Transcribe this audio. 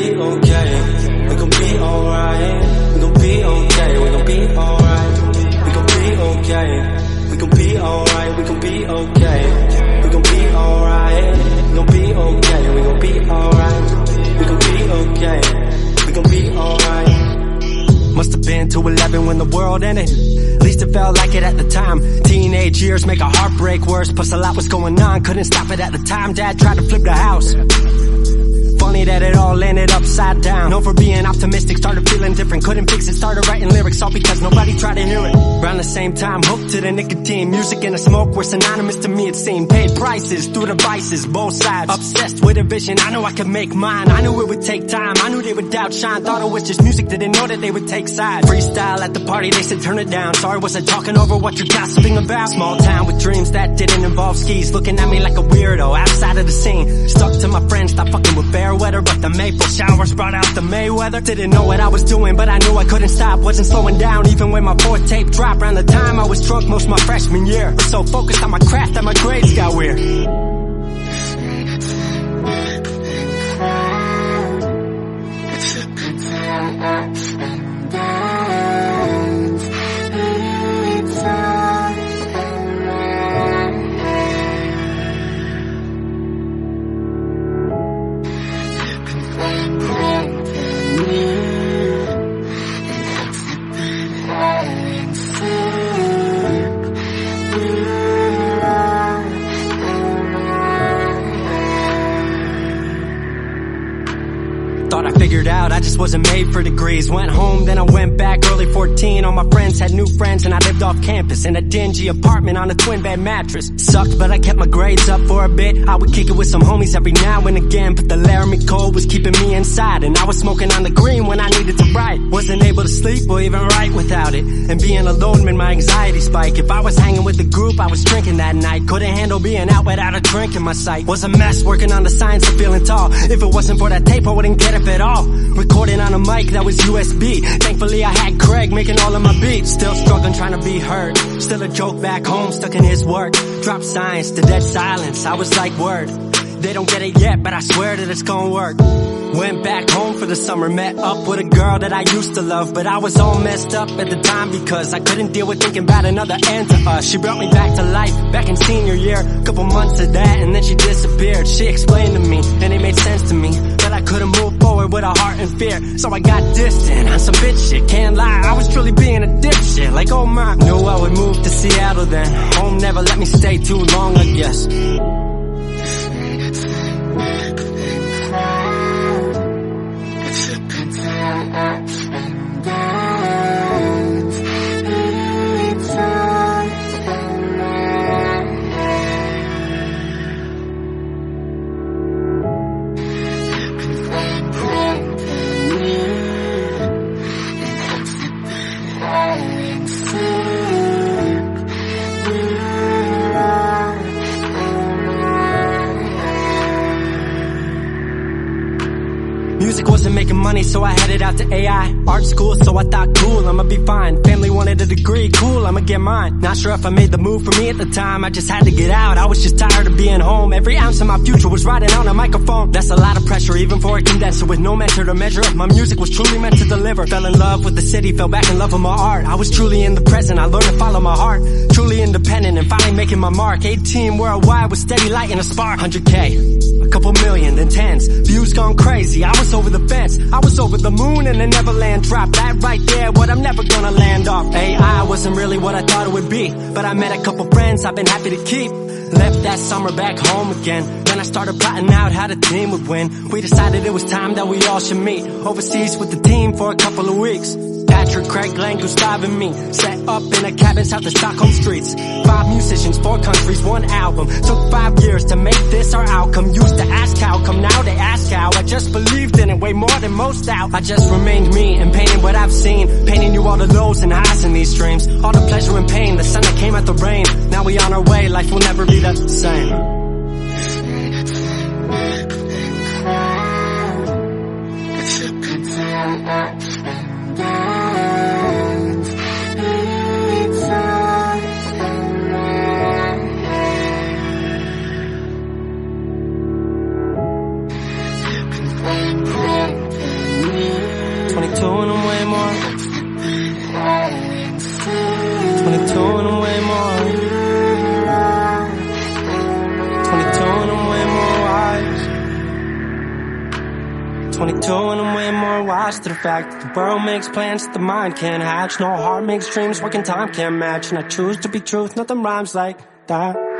be okay. We gon' be alright. We gon' be okay. We gon' be alright. We gon' be okay. We gon' be alright. We gon' be okay. We gon' be alright. We gon' be okay. We gon' be alright. We gon' be okay. We gon' be alright. Must've been 211 when the world ended. At least it felt like it at the time. Teenage years make a heartbreak worse. Plus a lot was going on, couldn't stop it at the time. Dad tried to flip the house. Funny that it all ended upside down. Known for being optimistic, started feeling different. Couldn't fix it, started writing lyrics, all because nobody tried to hear it. Around the same time, hooked to the nicotine. Music and the smoke were synonymous to me, it seemed. Paid prices through the vices, both sides. Obsessed with a vision, I knew I could make mine. I knew it would take time, I knew they would outshine. Thought it was just music, didn't know that they would take sides. Freestyle at the party, they said turn it down. Sorry, was I talking over what you're gossiping about? Small town with dreams that didn't involve skis. Looking at me like a weirdo, outside of the scene. Stuck to my friends, stopped fucking with fair weather. But the maple showers brought out the Mayweather. Didn't know what I was doing, but I knew I couldn't stop. Wasn't slowing down, even when my fourth tape dropped. Around the time I was drunk most my freshman year. Was so focused on my craft that my grades got weird. Thought I figured out, I just wasn't made for degrees. Went home, then I went back early 14. All my friends had new friends and I lived off campus in a dingy apartment on a twin bed mattress. Sucked, but I kept my grades up for a bit. I would kick it with some homies every now and again, but the Laramie cold was keeping me inside. And I was smoking on the green when I needed to write. Wasn't able to sleep or even write without it. And being alone made my anxiety spike. If I was hanging with the group, I was drinking that night. Couldn't handle being out without a drink in my sight. Was a mess working on the science of feeling tall. If it wasn't for that tape, I wouldn't get it at all. Recording on a mic that was USB. Thankfully I had Craig making all of my beats. Still struggling trying to be heard. Still a joke back home, stuck in his work. Dropped science to dead silence. I was like, word. They don't get it yet, but I swear that it's gonna work. Went back home for the summer, met up with a girl that I used to love. But I was all messed up at the time because I couldn't deal with thinking about another end to us. She brought me back to life, back in senior year. Couple months of that and then she disappeared. She explained to me, and it made sense to me, that I couldn't move forward with a heart in fear. So I got distant on some bitch shit, can't lie, I was truly being a dipshit. Like oh my, knew I would move to Seattle then. Home never let me stay too long, I guess. Music wasn't making money, so I headed out to AI art school, so I thought cool, I'ma be fine. Family wanted a degree, cool, I'ma get mine. Not sure if I made the move for me at the time, I just had to get out. I was just tired of being home. Every ounce of my future was riding on a microphone. That's a lot of pressure, even for a condenser with no mentor to measure it. My music was truly meant to deliver. Fell in love with the city, fell back in love with my art. I was truly in the present, I learned to follow my heart. Truly independent and finally making my mark. 18 worldwide with steady light and a spark. 100K, a couple million, then tens. Views gone crazy, I was over the fence. I was over the moon and the Neverland drop. That right there, what I'm never gonna land off. AI wasn't really what I thought it would be, but I met a couple friends I've been happy to keep. Left that summer back home again. Then I started plotting out how the team would win. We decided it was time that we all should meet overseas with the team for a couple of weeks. Patrick, Craig, Glenn, Gustav and me set up in a cabin south of Stockholm streets. 5 musicians, 4 countries, 1 album. Took 5 years to make this our outcome. Used to ask how come, now they ask how. I just believed in it way more than most out. I just remained me and painted what I've seen. Painting you all the lows and highs in these dreams. All the pleasure and pain, the sun that came out the rain. Now we on our way, life will never be the same. 22 and I'm way more wise to the fact that the world makes plans that the mind can't hatch. No heart makes dreams, working time can't match. And I choose to be truth, nothing rhymes like that.